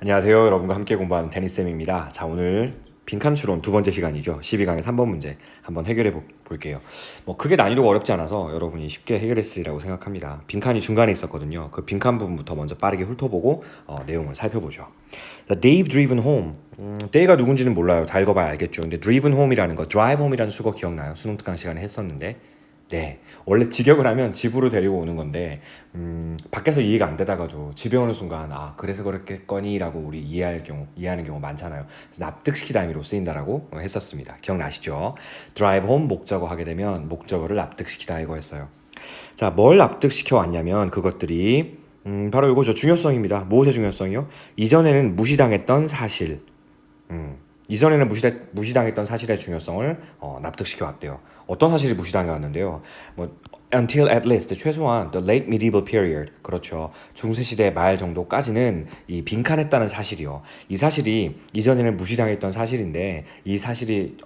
안녕하세요. 여러분과 함께 공부하는 데니쌤입니다. 자, 오늘 빈칸 추론 두 번째 시간이죠. 12강의 3번 문제 한번 해결해 볼게요. 뭐 크게 난이도가 어렵지 않아서 여러분이 쉽게 해결했으리라고 생각합니다. 빈칸이 중간에 있었거든요. 그 빈칸 부분부터 먼저 빠르게 훑어보고 내용을 살펴보죠. 자, Dave driven home. 데이가 누군지는 몰라요. 다 읽어봐야 알겠죠. 근데 driven home이라는 거, drive home이라는 수거 기억나요? 수능 특강 시간에 했었는데 네, 원래 직역을 하면 집으로 데리고 오는 건데 밖에서 이해가 안 되다가도 집에 오는 순간 그래서 그렇겠거니라고 우리 이해하는 경우 많잖아요. 그래서 납득시키다 의미로 쓰인다라고 했었습니다. 기억나시죠? drive home 목적어 하게 되면 목적어를 납득시키다 이거였어요. 자, 뭘 납득시켜 왔냐면 그것들이 바로 이거죠. 중요성입니다. 무엇의 중요성이요? 이전에는 무시당했던 사실. 이전에는 무시당했던 사실의 중요성을 납득시켜 왔대요. 어떤 사실이 무시당해 왔는데요. 뭐 until at least 최소한 the late medieval period 그렇죠. 중세 시대 말 정도까지는 이 빈칸했다는 사실이요. 이 사실이 이전에는 무시당했던 사실인데 이 사실의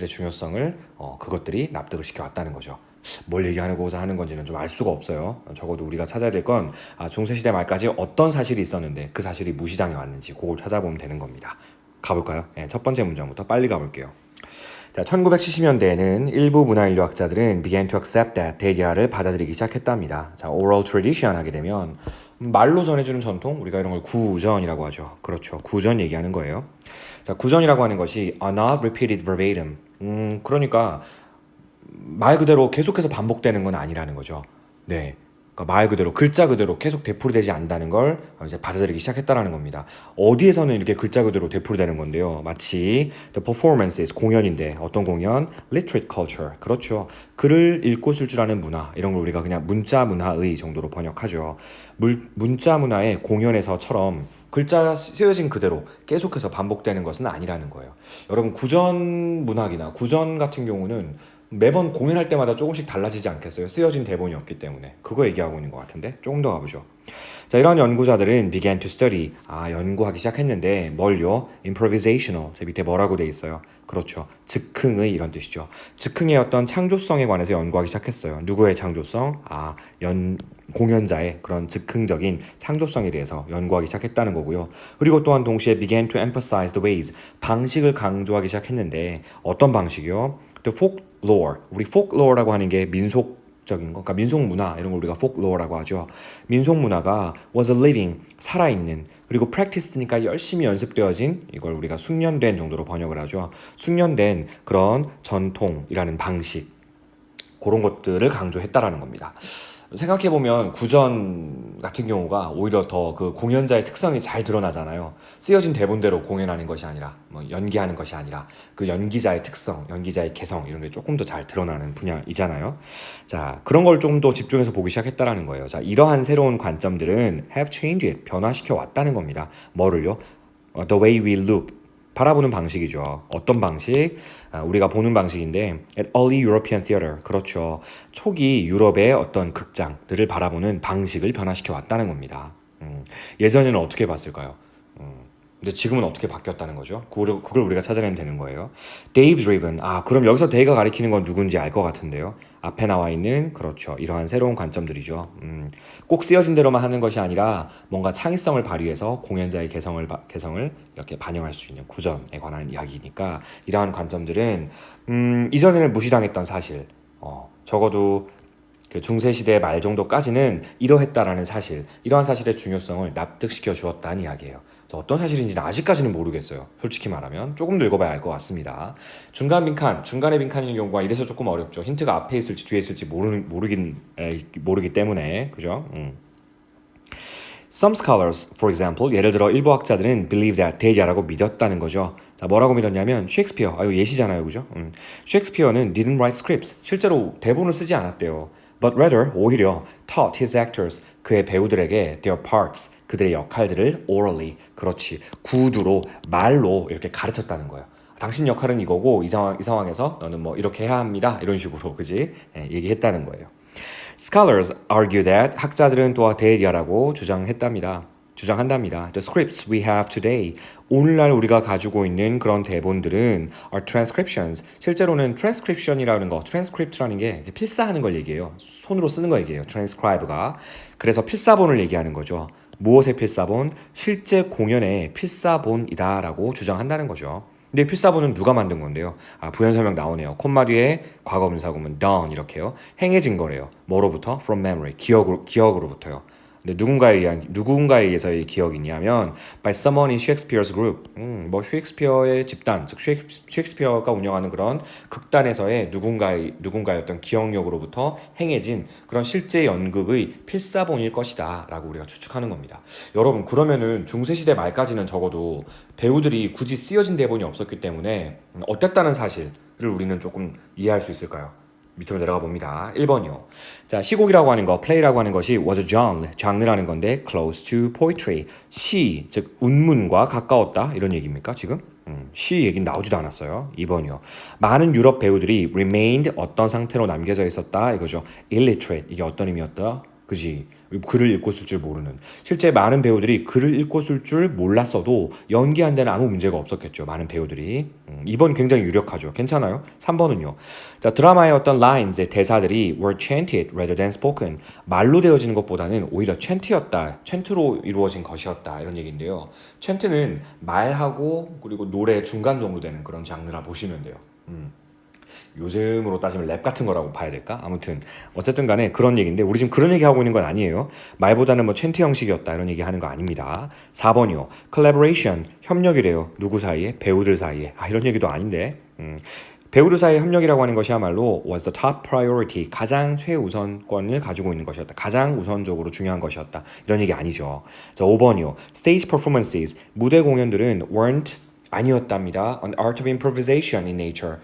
중요성을 그것들이 납득을 시켜 왔다는 거죠. 뭘 얘기하고자 하는 건지는 좀 알 수가 없어요. 적어도 우리가 찾아야 될 건 중세시대 말까지 어떤 사실이 있었는데 그 사실이 무시당해 왔는지 그걸 찾아보면 되는 겁니다. 가볼까요? 네, 첫 번째 문장부터 빨리 가볼게요. 자, 1970년대에는 일부 문화인류학자들은 began to accept that 대리아를 받아들이기 시작했답니다. 자, oral tradition 하게 되면 말로 전해주는 전통, 우리가 이런 걸 구전이라고 하죠. 그렇죠. 구전 얘기하는 거예요. 자, 구전이라고 하는 것이 are not repeated verbatim. 그러니까 말 그대로 계속해서 반복되는 건 아니라는 거죠. 네. 그러니까 말 그대로 글자 그대로 계속 되풀이되지 않는다는 걸 이제 받아들이기 시작했다라는 겁니다. 어디에서는 이렇게 글자 그대로 되풀이되는 건데요. 마치 the performances 공연인데 어떤 공연? literate culture 그렇죠. 글을 읽고 쓸 줄 아는 문화 이런 걸 우리가 그냥 문자 문화의 정도로 번역하죠. 문자 문화의 공연에서처럼 글자 쓰여진 그대로 계속해서 반복되는 것은 아니라는 거예요. 여러분 구전 문학이나 구전 같은 경우는 매번 공연할 때마다 조금씩 달라지지 않겠어요? 쓰여진 대본이 없기 때문에. 그거 얘기하고 있는 것 같은데 조금 더 가보죠. 자, 이런 연구자들은 began to study. 연구하기 시작했는데 뭘요? improvisational. 제 밑에 뭐라고 돼 있어요? 그렇죠. 즉흥의 이런 뜻이죠. 즉흥의 어떤 창조성에 관해서 연구하기 시작했어요. 누구의 창조성? 공연자의 그런 즉흥적인 창조성에 대해서 연구하기 시작했다는 거고요. 그리고 또한 동시에 began to emphasize the ways. 방식을 강조하기 시작했는데 어떤 방식이요? The folklore. 우리 folklore라고 하는 게 민속적인 거, 그러니까 민속 문화 이런 걸 우리가 folklore라고 하죠. 민속 문화가 was a living 살아있는 그리고 practiced니까 열심히 연습되어진 이걸 우리가 숙련된 정도로 번역을 하죠. 숙련된 그런 전통이라는 방식 그런 것들을 강조했다라는 겁니다. 생각해보면 구전 같은 경우가 오히려 더 그 공연자의 특성이 잘 드러나잖아요. 쓰여진 대본대로 공연하는 것이 아니라 뭐 연기하는 것이 아니라 그 연기자의 특성, 연기자의 개성 이런 게 조금 더 잘 드러나는 분야이잖아요. 자, 그런 걸 좀 더 집중해서 보기 시작했다라는 거예요. 자, 이러한 새로운 관점들은 have changed, 변화시켜 왔다는 겁니다. 뭐를요? The way we look, 바라보는 방식이죠. 어떤 방식? 우리가 보는 방식인데 at early European theater 그렇죠. 초기 유럽의 어떤 극장들을 바라보는 방식을 변화시켜 왔다는 겁니다. 예전에는 어떻게 봤을까요? 근데 지금은 어떻게 바뀌었다는 거죠? 그걸 우리가 찾아내면 되는 거예요. Dave driven. 그럼 여기서 Dave가 가리키는 건 누군지 알 것 같은데요. 앞에 나와 있는 그렇죠. 이러한 새로운 관점들이죠. 꼭 쓰여진 대로만 하는 것이 아니라 뭔가 창의성을 발휘해서 공연자의 개성을 이렇게 반영할 수 있는 구전에 관한 이야기니까 이러한 관점들은 이전에는 무시당했던 사실. 적어도 그 중세시대 말 정도까지는 이러했다라는 사실, 이러한 사실의 중요성을 납득시켜 주었다는 이야기예요. 어떤 사실인지는 아직까지는 모르겠어요. 솔직히 말하면 조금 더 읽어봐야 알 것 같습니다. 중간의 빈칸인 경우가 이래서 조금 어렵죠. 힌트가 앞에 있을지 뒤에 있을지 모르기 때문에 그죠? Some scholars, for example, 예를 들어 일부 학자들은 believe that 대리아라고 믿었다는 거죠. 자, 뭐라고 믿었냐면 셰익스피어, 이거 예시잖아요, 그죠? 셰익스피어는 didn't write scripts, 실제로 대본을 쓰지 않았대요. But rather, 오히려 taught his actors, 그의 배우들에게 their parts, 그들의 역할들을 orally, 그렇지, 구두로, 말로 이렇게 가르쳤다는 거예요. 당신 역할은 이거고 이 상황에서 너는 뭐 이렇게 해야 합니다. 이런 식으로, 그지? 얘기했다는 거예요. Scholars argue that 학자들은 또한 대리아라고 주장한답니다. The scripts we have today, 오늘날 우리가 가지고 있는 그런 대본들은 are transcriptions. 실제로는 transcription이라는 거, transcript라는 게 필사하는 걸 얘기해요. 손으로 쓰는 거 얘기해요. transcribe가. 그래서 필사본을 얘기하는 거죠. 무엇의 필사본? 실제 공연의 필사본이다라고 주장한다는 거죠. 근데 필사본은 누가 만든 건데요? 부연 설명 나오네요. 콤마 뒤에 과거 분사구문 done 이렇게요. 행해진 거래요. 뭐로부터? From memory. 기억으로부터요. 근데 누군가에 의해서의 기억이냐면 by someone in Shakespeare's group. 뭐 셰익스피어의 집단, 즉 셰익스피어가 운영하는 그런 극단에서의 누군가의 어떤 기억력으로부터 행해진 그런 실제 연극의 필사본일 것이다라고 우리가 추측하는 겁니다. 여러분 그러면은 중세 시대 말까지는 적어도 배우들이 굳이 쓰여진 대본이 없었기 때문에 어땠다는 사실을 우리는 조금 이해할 수 있을까요? 밑으로 내려가 봅니다. 1번이요. 자, 시곡이라고 하는 거, play라고 하는 것이 was a genre, 장르라는 건데 close to poetry, 시, 즉 운문과 가까웠다 이런 얘기입니까 지금? 시 얘기는 나오지도 않았어요. 2번이요. 많은 유럽 배우들이 remained 어떤 상태로 남겨져 있었다 이거죠. illiterate 이게 어떤 의미였다? 그지? 글을 읽고 쓸 줄 모르는. 실제 많은 배우들이 글을 읽고 쓸 줄 몰랐어도 연기한 데는 아무 문제가 없었겠죠. 많은 배우들이. 2번 굉장히 유력하죠. 괜찮아요? 3번은요. 자, 드라마의 어떤 lines의 대사들이 were chanted rather than spoken. 말로 되어지는 것보다는 오히려 chan트였다. chan트로 이루어진 것이었다. 이런 얘기인데요. chan트는 말하고 그리고 노래 중간 정도 되는 그런 장르라 보시면 돼요. 요즘으로 따지면 랩 같은 거라고 봐야 될까? 아무튼 어쨌든 간에 그런 얘기인데 우리 지금 그런 얘기 하고 있는 건 아니에요. 말보다는 뭐 챈트 형식이었다 이런 얘기 하는 거 아닙니다. 4번이요. collaboration 협력이래요. 누구 사이에? 배우들 사이에. 이런 얘기도 아닌데. 배우들 사이의 협력이라고 하는 것이야말로 was the top priority 가장 최우선권을 가지고 있는 것이었다. 가장 우선적으로 중요한 것이었다. 이런 얘기 아니죠. 자, 5번이요. stage performances 무대 공연들은 weren't 아니었답니다. An art of improvisation in nature.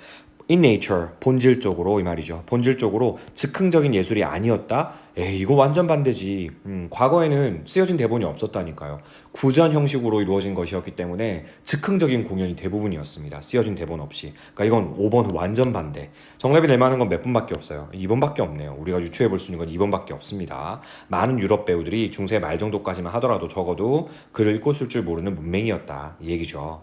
in nature 본질적으로 이 말이죠. 본질적으로 즉흥적인 예술이 아니었다. 에이 이거 완전 반대지. 과거에는 쓰여진 대본이 없었다니까요. 구전 형식으로 이루어진 것이었기 때문에 즉흥적인 공연이 대부분이었습니다. 쓰여진 대본 없이. 그러니까 이건 5번 완전 반대. 정답이 될 만한 건 몇 번밖에 없어요. 2번밖에 없네요. 우리가 유추해 볼 수 있는 건 2번밖에 없습니다. 많은 유럽 배우들이 중세 말 정도까지만 하더라도 적어도 글을 읽고 쓸 줄 모르는 문맹이었다. 이 얘기죠.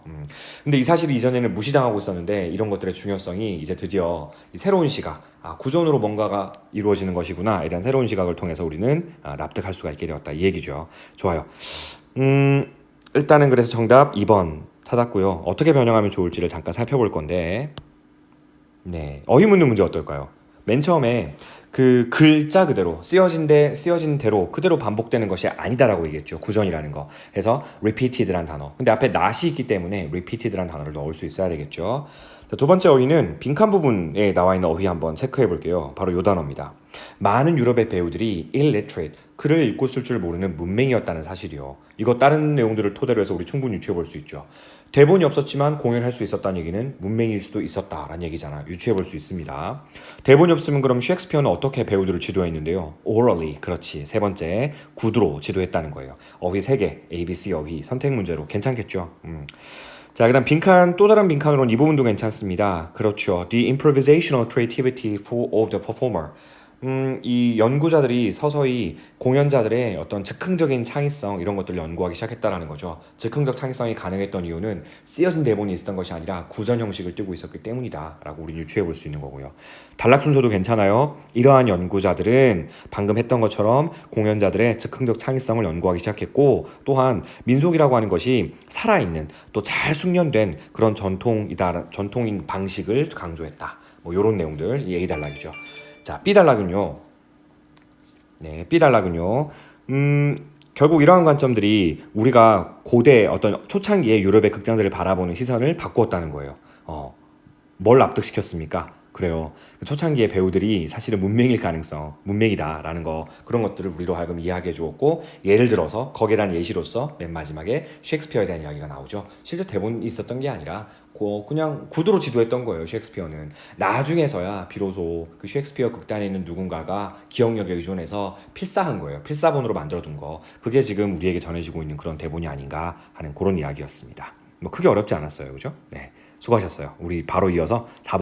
근데 이 사실이 이전에는 무시당하고 있었는데 이런 것들의 중요성이 이제 드디어 새로운 시각, 구전으로 뭔가가 이루어지는 것이구나. 이런 새로운 시각을 통해서 우리는 납득할 수가 있게 되었다. 이 얘기죠. 좋아요. 일단은 그래서 정답 2번 찾았고요. 어떻게 변형하면 좋을지를 잠깐 살펴볼 건데 네, 어휘 묻는 문제 어떨까요? 맨 처음에 그 글자 그대로 쓰여진 대로 그대로 반복되는 것이 아니다라고 얘기했죠. 구전이라는 거. 그래서 repeated란 단어. 근데 앞에 not이 있기 때문에 repeated란 단어를 넣을 수 있어야 되겠죠. 자, 두 번째 어휘는 빈칸 부분에 나와 있는 어휘 한번 체크해 볼게요. 바로 이 단어입니다. 많은 유럽의 배우들이 illiterate, 글을 읽고 쓸 줄 모르는 문맹이었다는 사실이요. 이거 다른 내용들을 토대로 해서 우리 충분히 유추해 볼 수 있죠. 대본이 없었지만 공연할 수 있었다는 얘기는 문맹일 수도 있었다라는 얘기잖아. 유추해 볼 수 있습니다. 대본이 없으면 그럼 셰익스피어는 어떻게 배우들을 지도했는데요? orally, 그렇지. 세 번째, 구두로 지도했다는 거예요. 어휘 3개, ABC 어휘 선택 문제로 괜찮겠죠? 자, 그다음 빈칸 또 다른 빈칸으로는 이 부분도 괜찮습니다. 그렇죠. The improvisational creativity of the performer. 이 연구자들이 서서히 공연자들의 어떤 즉흥적인 창의성 이런 것들을 연구하기 시작했다라는 거죠. 즉흥적 창의성이 가능했던 이유는 쓰여진 대본이 있었던 것이 아니라 구전 형식을 띠고 있었기 때문이다라고 우리 유추해 볼 수 있는 거고요. 단락 순서도 괜찮아요. 이러한 연구자들은 방금 했던 것처럼 공연자들의 즉흥적 창의성을 연구하기 시작했고 또한 민속이라고 하는 것이 살아있는 또 잘 숙련된 그런 전통인 방식을 강조했다. 뭐 이런 내용들 이 A 단락이죠. 자, B 단락은요. 네, B 단락은요. 결국 이러한 관점들이 우리가 고대 어떤 초창기의 유럽의 극장들을 바라보는 시선을 바꾸었다는 거예요. 뭘 납득시켰습니까? 그래요. 초창기의 배우들이 사실은 문맹이다라는 거 그런 것들을 우리로 하여금 이해하게 해주었고 예를 들어서 거기에 대한 예시로서 맨 마지막에 셰익스피어에 대한 이야기가 나오죠. 실제 대본이 있었던 게 아니라 그냥 구두로 지도했던 거예요. 셰익스피어는 나중에서야 비로소 그 셰익스피어 극단에 있는 누군가가 기억력에 의존해서 필사한 거예요. 필사본으로 만들어둔 거 그게 지금 우리에게 전해지고 있는 그런 대본이 아닌가 하는 그런 이야기였습니다. 뭐 크게 어렵지 않았어요, 그죠? 네, 수고하셨어요. 우리 바로 이어서 4번